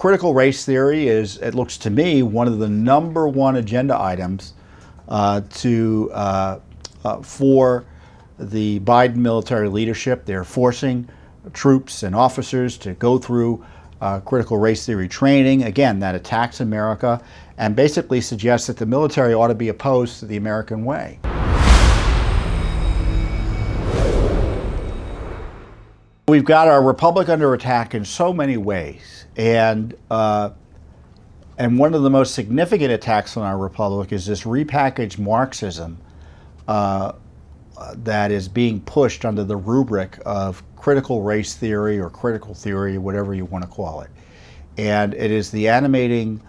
critical race theory is, it looks to me, one of the #1 agenda items for the Biden military leadership. They're forcing troops and officers to go through critical race theory training. Again, that attacks America and basically suggests that the military ought to be opposed to the American way. We've got our republic under attack in so many ways, and one of the most significant attacks on our republic is this repackaged Marxism that is being pushed under the rubric of critical race theory or critical theory, whatever you want to call it. And it is the animating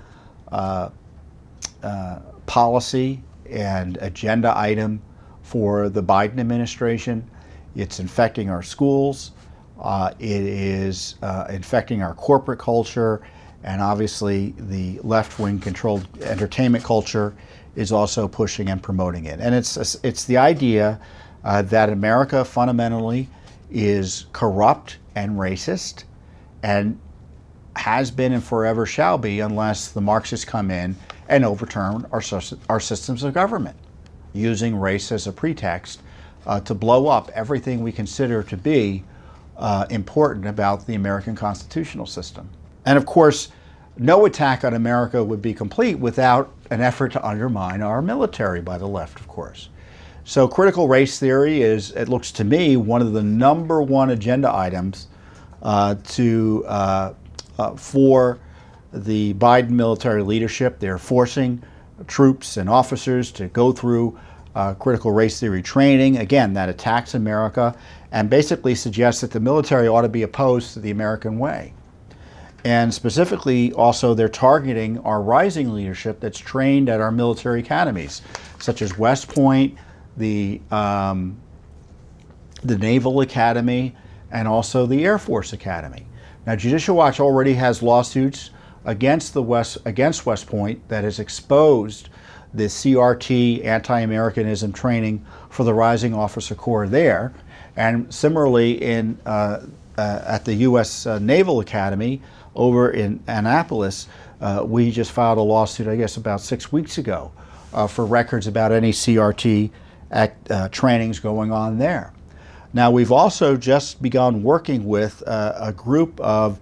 policy and agenda item for the Biden administration. It's infecting our schools. It is infecting our corporate culture, and obviously the left-wing controlled entertainment culture is also pushing and promoting it. And it's the idea that America fundamentally is corrupt and racist, and has been and forever shall be, unless the Marxists come in and overturn our systems of government, using race as a pretext to blow up everything we consider to be important about the American constitutional system. And of course, no attack on America would be complete without an effort to undermine our military by the left, of course. So critical race theory is, it looks to me, one of the #1 agenda items for the Biden military leadership. They're forcing troops and officers to go through critical race theory training. Again, that attacks America and basically suggests that the military ought to be opposed to the American way. And specifically, also, they're targeting our rising leadership that's trained at our military academies, such as West Point, the Naval Academy, and also the Air Force Academy. Now, Judicial Watch already has lawsuits against West Point that has exposed the CRT anti-Americanism training for the rising officer corps there. And similarly, at the U.S. Naval Academy over in Annapolis, we just filed a lawsuit, I guess, about 6 weeks ago for records about any CRT trainings going on there. Now, we've also just begun working with a group of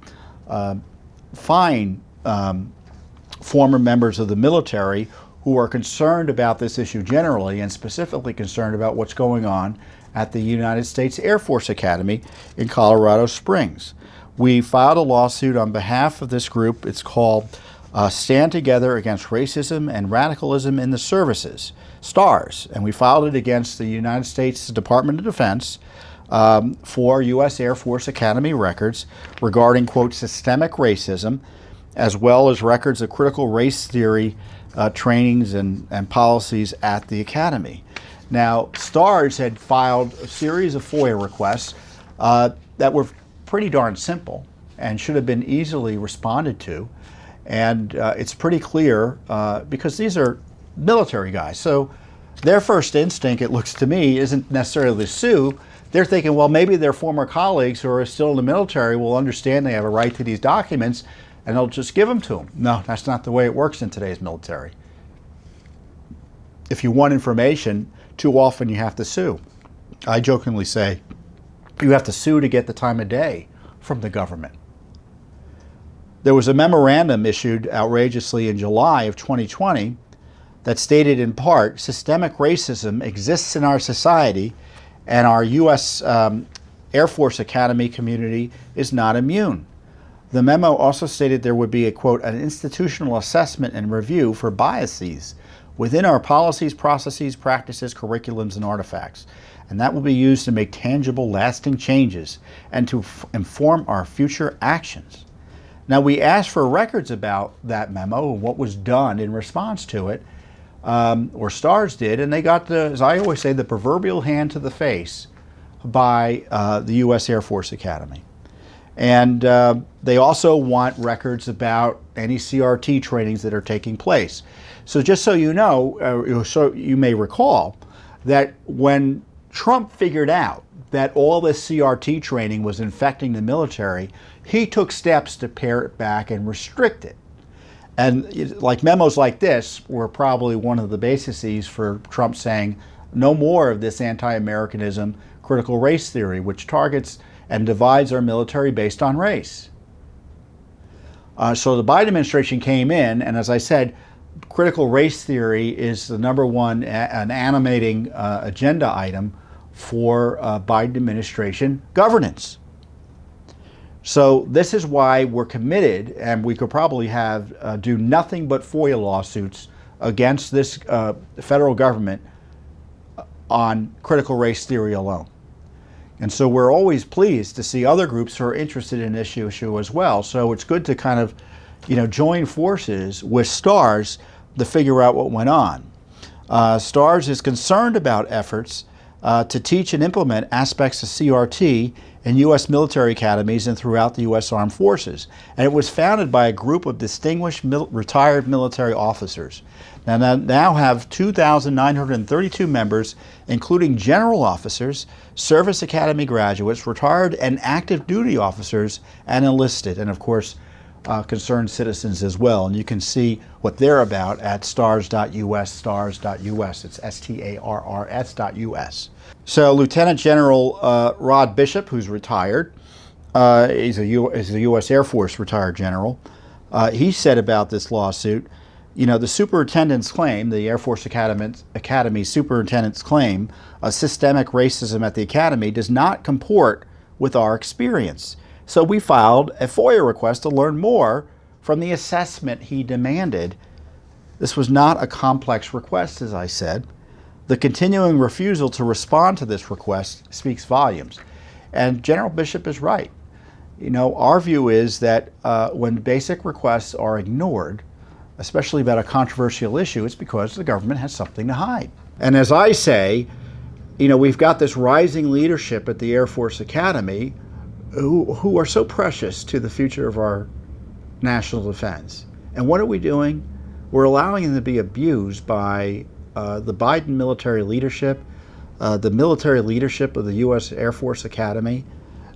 fine former members of the military who are concerned about this issue generally, and specifically concerned about what's going on at the United States Air Force Academy in Colorado Springs. We filed a lawsuit on behalf of this group. It's called Stand Together Against Racism and Radicalism in the Services, STARS, and we filed it against the United States Department of Defense for U.S. Air Force Academy records regarding, quote, systemic racism, as well as records of critical race theory trainings and policies at the Academy. Now, STARS had filed a series of FOIA requests that were pretty darn simple and should have been easily responded to. And it's pretty clear, because these are military guys, so their first instinct, it looks to me, isn't necessarily to sue. They're thinking, well, maybe their former colleagues who are still in the military will understand they have a right to these documents, and they'll just give them to them. No, that's not the way it works in today's military. If you want information, too often you have to sue. I jokingly say, you have to sue to get the time of day from the government. There was a memorandum issued outrageously in July of 2020 that stated in part, systemic racism exists in our society, and our U.S. Air Force Academy community is not immune. The memo also stated there would be a, quote, an institutional assessment and review for biases within our policies, processes, practices, curriculums, and artifacts. And that will be used to make tangible, lasting changes and to inform our future actions. Now, we asked for records about that memo and what was done in response to it, or STARS did, and they got the, as I always say, the proverbial hand to the face by the U.S. Air Force Academy. And they also want records about any CRT trainings that are taking place. So just so you know, so you may recall, that when Trump figured out that all this CRT training was infecting the military, he took steps to pare it back and restrict it. And like memos like this were probably one of the bases for Trump saying no more of this anti-Americanism, critical race theory, which targets and divides our military based on race. So the Biden administration came in, and as I said, critical race theory is the number one an animating agenda item for Biden administration governance. So this is why we're committed, and we could probably have do nothing but FOIA lawsuits against this federal government on critical race theory alone. And so we're always pleased to see other groups who are interested in this issue as well. So it's good to kind of, join forces with STARS to figure out what went on. STARS is concerned about efforts to teach and implement aspects of CRT in U.S. military academies and throughout the U.S. Armed Forces. And it was founded by a group of distinguished retired military officers. Now have 2,932 members, including general officers, service academy graduates, retired and active duty officers, and enlisted, and of course, concerned citizens as well. And you can see what they're about at stars.us, stars.us. It's STARRS.us. So Lieutenant General Rod Bishop, who's retired, is a U.S. Air Force retired general, he said about this lawsuit, the superintendent's claim, the Air Force Academy superintendent's claim of systemic racism at the academy does not comport with our experience. So we filed a FOIA request to learn more from the assessment he demanded. This was not a complex request, as I said. The continuing refusal to respond to this request speaks volumes. And General Bishop is right. Our view is that when basic requests are ignored, especially about a controversial issue, it's because the government has something to hide. And as I say, we've got this rising leadership at the Air Force Academy who are so precious to the future of our national defense. And what are we doing? We're allowing them to be abused by the Biden military leadership, the military leadership of the U.S. Air Force Academy,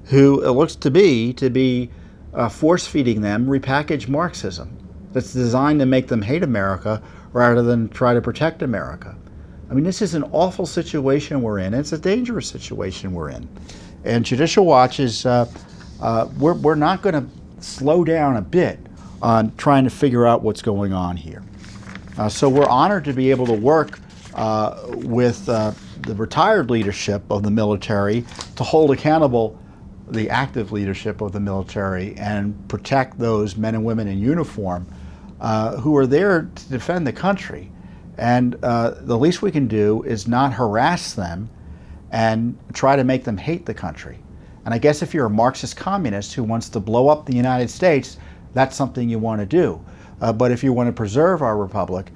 who it looks to be force-feeding them repackaged Marxism that's designed to make them hate America rather than try to protect America. I mean, this is an awful situation we're in. It's a dangerous situation we're in. And Judicial Watch is, we're not going to slow down a bit on trying to figure out what's going on here. So we're honored to be able to work with the retired leadership of the military to hold accountable the active leadership of the military and protect those men and women in uniform who are there to defend the country. And the least we can do is not harass them and try to make them hate the country. And I guess if you're a Marxist communist who wants to blow up the United States, that's something you want to do. But if you want to preserve our republic,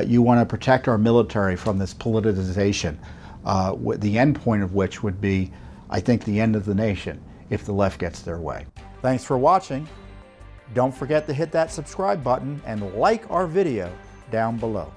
you want to protect our military from this politicization, the end point of which would be, I think, the end of the nation if the left gets their way. Thanks for watching. Don't forget to hit that subscribe button and like our video down below.